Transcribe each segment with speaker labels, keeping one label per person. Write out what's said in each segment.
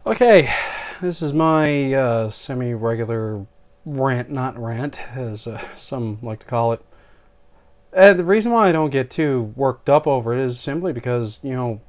Speaker 1: Okay, this is my semi-regular rant, not rant, as some like to call it. And the reason why I don't get too worked up over it is simply because, nothing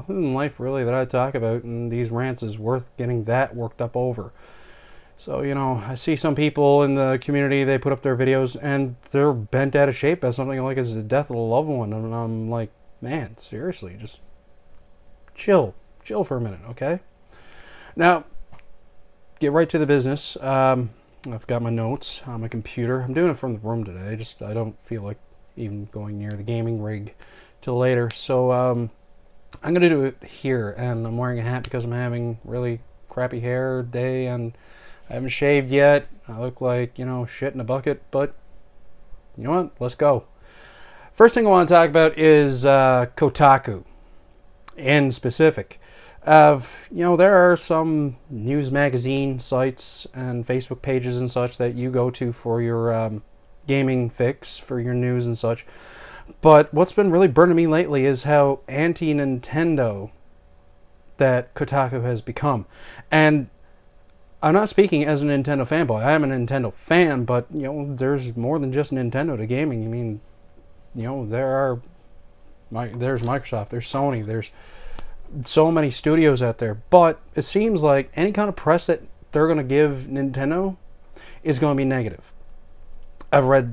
Speaker 1: in life really that I talk about in these rants is worth getting that worked up over. So, I see some people in the community, they put up their videos and they're bent out of shape as something like it's the death of a loved one. And I'm like, man, seriously, just chill. Chill for a minute, okay? Now, get right to the business. I've got my notes on my computer. I'm doing it from the room today. I don't feel like even going near the gaming rig till later. So I'm gonna do it here, and I'm wearing a hat because I'm having really crappy hair day, and I haven't shaved yet. I look like shit in a bucket, but you know what? Let's go. First thing I want to talk about is Kotaku, in specific. There are some news magazine sites and Facebook pages and such that you go to for your gaming fix, for your news and such. But what's been really burning me lately is how anti-Nintendo that Kotaku has become. And I'm not speaking as a Nintendo fanboy. I am a Nintendo fan, but, there's more than just Nintendo to gaming. I mean, there's Microsoft, there's Sony, there's so many studios out there, but it seems like any kind of press that they're going to give Nintendo is going to be negative. I've read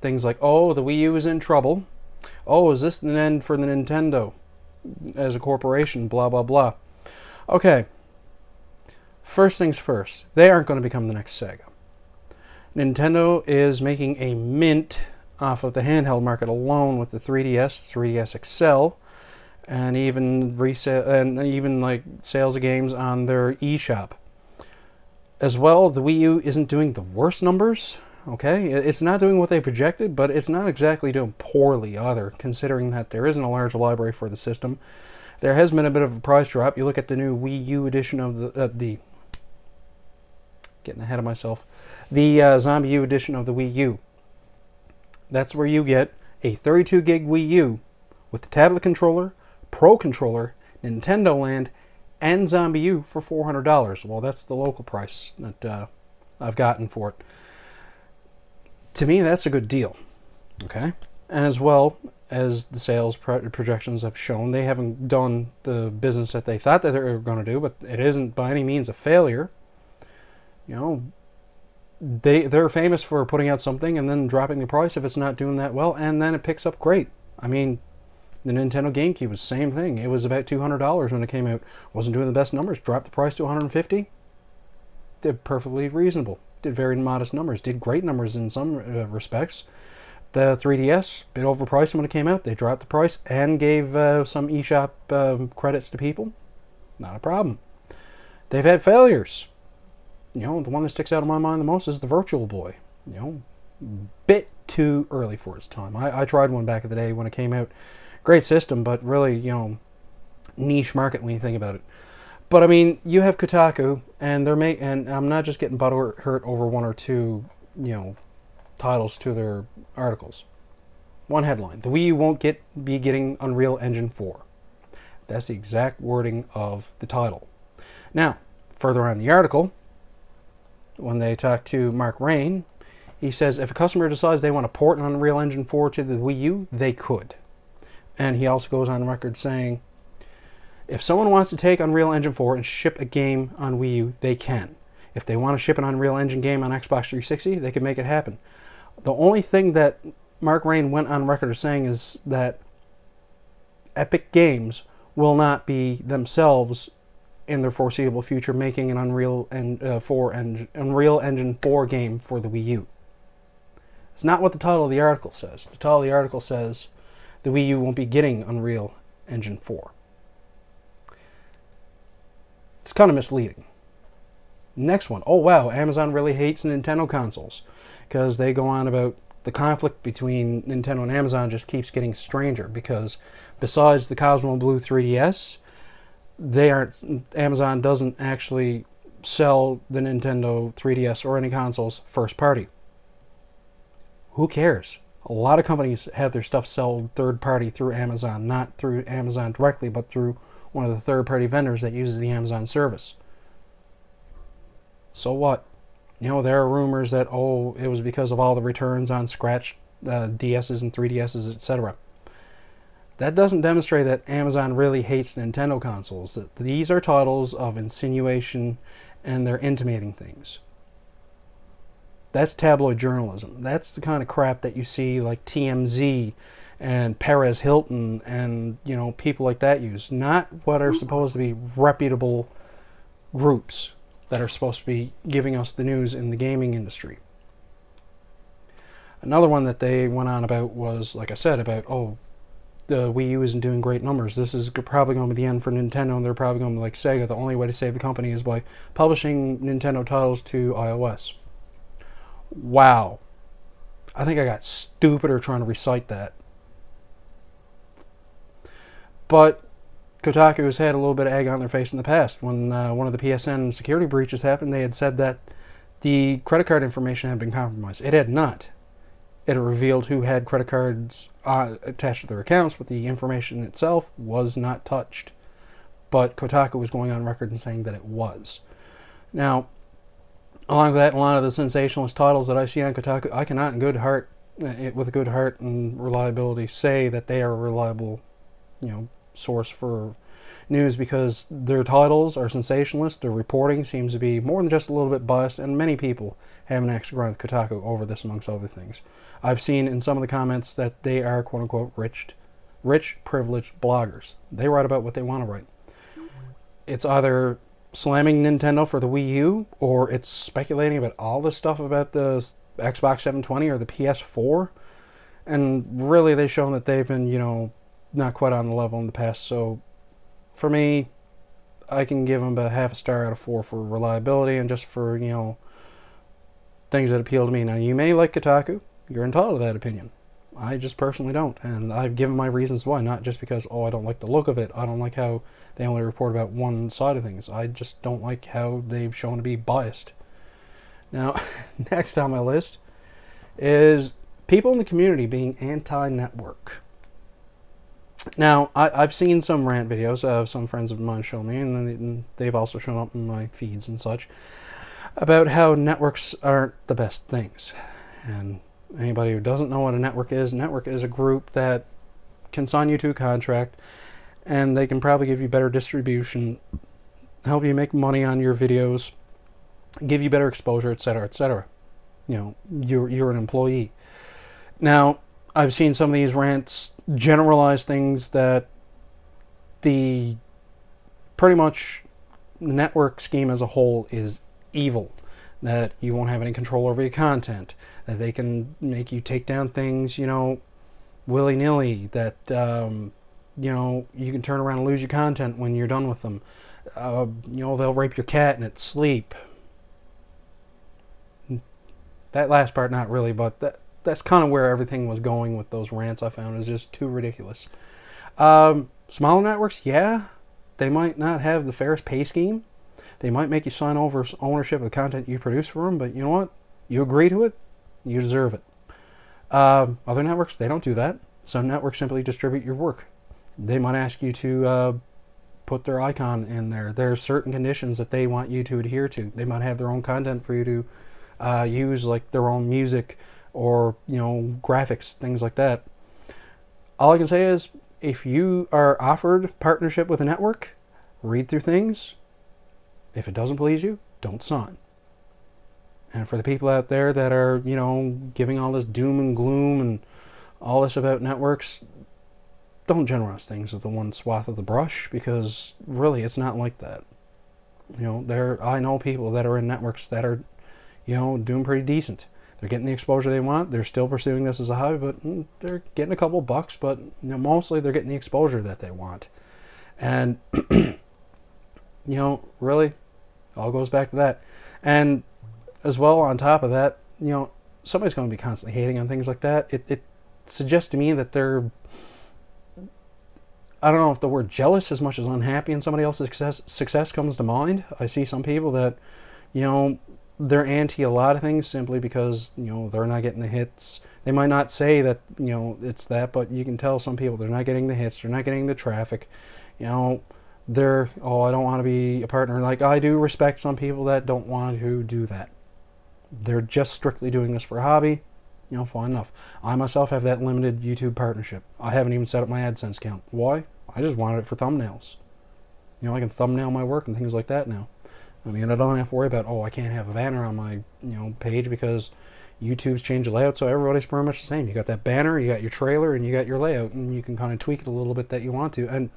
Speaker 1: things like, oh, the Wii U is in trouble. Oh, is this an end for the Nintendo as a corporation? Blah, blah, blah. Okay. First things first. They aren't going to become the next Sega. Nintendo is making a mint off of the handheld market alone with the 3DS, 3DS XL, and even resale and even like sales of games on their eShop. As well, the Wii U isn't doing the worst numbers. Okay, it's not doing what they projected, but it's not exactly doing poorly either, considering that there isn't a large library for the system. There has been a bit of a price drop. You look at the new Wii U edition of the getting ahead of myself, the Zombie U edition of the Wii U. That's where you get a 32 gig Wii U with the tablet controller, Pro Controller, Nintendo Land, and Zombie U for $400. Well, that's the local price that I've gotten for it. To me, that's a good deal. Okay? And as well as the sales projections have shown, they haven't done the business that they thought that they were going to do, but it isn't by any means a failure. They're famous for putting out something and then dropping the price if it's not doing that well, and then it picks up great. I mean, the Nintendo GameCube was the same thing. It was about $200 when it came out. Wasn't doing the best numbers. Dropped the price to $150. Did perfectly reasonable. Did very modest numbers. Did great numbers in some respects. The 3DS, bit overpriced when it came out. They dropped the price and gave some eShop credits to people. Not a problem. They've had failures. The one that sticks out in my mind the most is the Virtual Boy. Bit too early for its time. I tried one back in the day when it came out. Great system, but really, niche market when you think about it. But I mean, you have Kotaku, and and I'm not just getting butthurt over one or two, titles to their articles. One headline: the Wii U won't be getting Unreal Engine 4. That's the exact wording of the title. Now, further on in the article, when they talk to Mark Rain, he says if a customer decides they want to port an Unreal Engine 4 to the Wii U, they could. And he also goes on record saying, if someone wants to take Unreal Engine 4 and ship a game on Wii U, they can. If they want to ship an Unreal Engine game on Xbox 360, they can make it happen. The only thing that Mark Rain went on record as saying is that Epic Games will not be themselves in their foreseeable future making an Unreal Engine 4 game for the Wii U. It's not what the title of the article says. The title of the article says the Wii U won't be getting Unreal Engine 4. It's kind of misleading. Next one. Oh wow, Amazon really hates Nintendo consoles because they go on about the conflict between Nintendo and Amazon just keeps getting stranger because besides the Cosmo Blue 3DS, Amazon doesn't actually sell the Nintendo 3DS or any consoles first party. Who cares? A lot of companies have their stuff sold third party through Amazon, not through Amazon directly, but through one of the third party vendors that uses the Amazon service. So what? You know, there are rumors that, oh, it was because of all the returns on scratch DSs and 3DSs, etc. That doesn't demonstrate that Amazon really hates Nintendo consoles. These are titles of insinuation, and they're intimating things. That's tabloid journalism. That's the kind of crap that you see like TMZ and Perez Hilton and, you know, people like that use. Not what are supposed to be reputable groups that are supposed to be giving us the news in the gaming industry. Another one that they went on about was, like I said, about, oh, the Wii U isn't doing great numbers. This is probably going to be the end for Nintendo, and they're probably going to be like Sega. The only way to save the company is by publishing Nintendo titles to iOS. Wow. I think I got stupider trying to recite that. But Kotaku has had a little bit of egg on their face in the past. When one of the PSN security breaches happened, they had said that the credit card information had been compromised. It had not. It revealed who had credit cards attached to their accounts, but the information itself was not touched. But Kotaku was going on record and saying that it was. Now, along with that, a lot of the sensationalist titles that I see on Kotaku, I cannot with a good heart and reliability, say that they are a reliable, you know, source for news, because their titles are sensationalist. Their reporting seems to be more than just a little bit biased, and many people have an axe to grind with Kotaku over this, amongst other things. I've seen in some of the comments that they are quote-unquote rich, privileged bloggers. They write about what they want to write. It's either slamming Nintendo for the Wii U, or it's speculating about all this stuff about the Xbox 720 or the PS4. And really, they've shown that they've been, you know, not quite on the level in the past. So for me, I can give them about half a star out of 4 for reliability and just for, you know, things that appeal to me. Now, you may like Kotaku. You're entitled to that opinion. I just personally don't. And I've given my reasons why. Not just because, oh, I don't like the look of it. I don't like how they only report about one side of things. I just don't like how they've shown to be biased. Now, next on my list is people in the community being anti-network. Now, I've seen some rant videos. Some friends of mine show me, and they've also shown up in my feeds and such, about how networks aren't the best things. And anybody who doesn't know what a network is a group that can sign you to a contract, and they can probably give you better distribution, help you make money on your videos, give you better exposure, etc., etc. You know, you're an employee. Now, I've seen some of these rants generalize things that pretty much the network scheme as a whole is evil, that you won't have any control over your content, that they can make you take down things, you know, willy-nilly, that, you know, you can turn around and lose your content when you're done with them. You know, they'll rape your cat in its sleep. That last part, not really, but that's kind of where everything was going with those rants. I found is just too ridiculous. Smaller networks, yeah, they might not have the fairest pay scheme. They might make you sign over ownership of the content you produce for them, but you know what? You agree to it, you deserve it. Other networks, they don't do that. Some networks simply distribute your work. They might ask you to put their icon in there. There are certain conditions that they want you to adhere to. They might have their own content for you to use, like their own music or, you know, graphics, things like that. All I can say is, if you are offered partnership with a network, read through things. If it doesn't please you, don't sign. And for the people out there that are, you know, giving all this doom and gloom and all this about networks, don't generalize things with the one swath of the brush, because really it's not like that. You know, I know people that are in networks that are, you know, doing pretty decent. They're getting the exposure they want. They're still pursuing this as a hobby, but they're getting a couple bucks, but, you know, mostly they're getting the exposure that they want. And, you know, really, all goes back to that. And as well, on top of that, you know, somebody's going to be constantly hating on things like that. It suggests to me that they're, I don't know if the word jealous as much as unhappy in somebody else's success comes to mind. I see some people that, you know, they're anti a lot of things simply because, you know, they're not getting the hits. They might not say that, you know, it's that, but you can tell some people they're not getting the hits, they're not getting the traffic. You know, They're, oh, I don't want to be a partner. Like, I do respect some people that don't want to do that. They're just strictly doing this for a hobby. Fine enough. I myself have that limited YouTube partnership. I haven't even set up my AdSense account. Why? I just wanted it for thumbnails. I can thumbnail my work and things like that now. I mean, I don't have to worry about, oh, I can't have a banner on my, page because YouTube's changed the layout, so everybody's pretty much the same. You got that banner, you got your trailer, and you got your layout, and you can kind of tweak it a little bit that you want to. And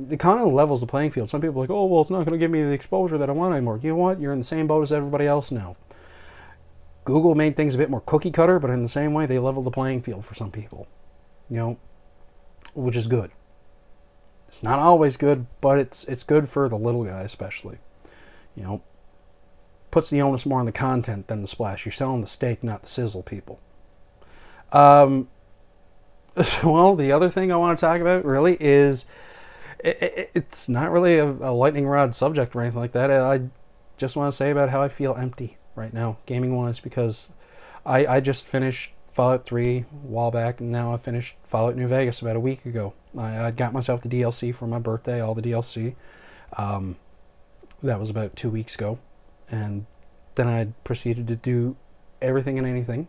Speaker 1: it kind of levels the playing field. Some people are like, oh, well, it's not going to give me the exposure that I want anymore. You know what? You're in the same boat as everybody else now. Google made things a bit more cookie cutter, but in the same way, they level the playing field for some people. Which is good. It's not always good, but it's good for the little guy especially. Puts the onus more on the content than the splash. You're selling the steak, not the sizzle, people. Well, the other thing I want to talk about really is it's not really a lightning rod subject or anything like that. I just want to say about how I feel empty right now, gaming-wise, because I just finished Fallout 3 a while back, and now I finished Fallout New Vegas about a week ago. I got myself the DLC for my birthday, all the DLC. That was about 2 weeks ago. And then I proceeded to do everything and anything,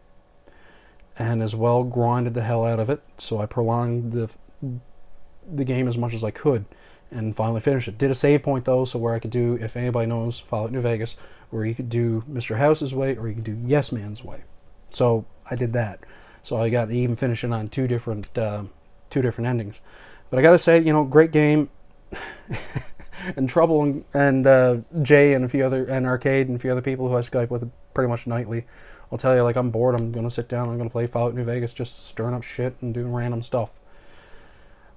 Speaker 1: and as well grinded the hell out of it. So I prolonged the game as much as I could, and finally finished it. Did a save point though, so where I could do, if anybody knows Fallout New Vegas, where you could do Mr. House's way or you could do Yes Man's way. So I did that. So I got to even finish it on two different endings. But I gotta say, great game. And Trouble and Jay and a few other, and Arcade and a few other people who I Skype with pretty much nightly. I'll tell you, like, I'm bored, I'm gonna sit down, I'm gonna play Fallout New Vegas, just stirring up shit and doing random stuff.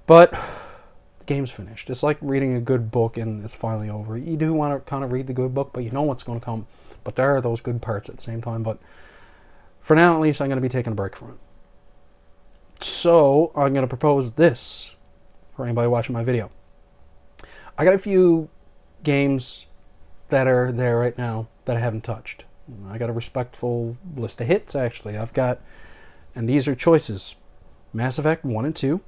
Speaker 1: But the game's finished. It's like reading a good book and it's finally over. You do want to kind of read the good book, but you know what's going to come. But there are those good parts at the same time. But for now, at least, I'm going to be taking a break from it. So I'm going to propose this for anybody watching my video. I got a few games that are there right now that I haven't touched. I got a respectful list of hits, actually. I've got, and these are choices: Mass Effect 1 and 2,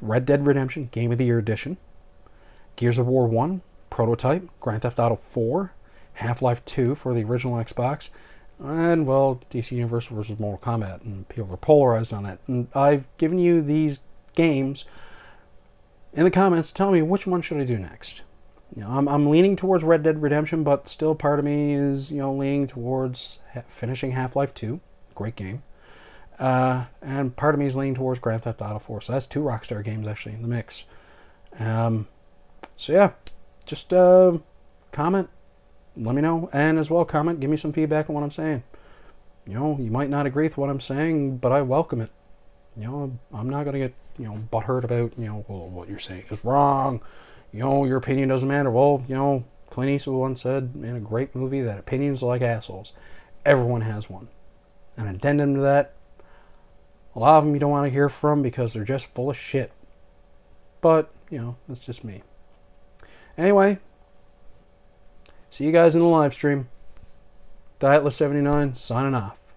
Speaker 1: Red Dead Redemption Game of the Year Edition, Gears of War 1, Prototype, Grand Theft Auto 4, Half-Life 2 for the original Xbox, and, well, DC Universe vs. Mortal Kombat, and people are polarized on that. And I've given you these games in the comments. Tell me, which one should I do next? I'm leaning towards Red Dead Redemption, but still part of me is, leaning towards finishing Half-Life 2. Great game. And part of me is leaning towards Grand Theft Auto 4. So that's two Rockstar games actually in the mix. So yeah, just comment, let me know, and as well comment, give me some feedback on what I'm saying. You might not agree with what I'm saying, but I welcome it. I'm not gonna get butthurt about well, what you're saying is wrong. Your opinion doesn't matter. Well, Clint Eastwood once said in a great movie that opinions are like assholes. Everyone has one. An addendum to that: a lot of them you don't want to hear from because they're just full of shit. But, that's just me. Anyway, see you guys in the live stream. Dietless79 signing off.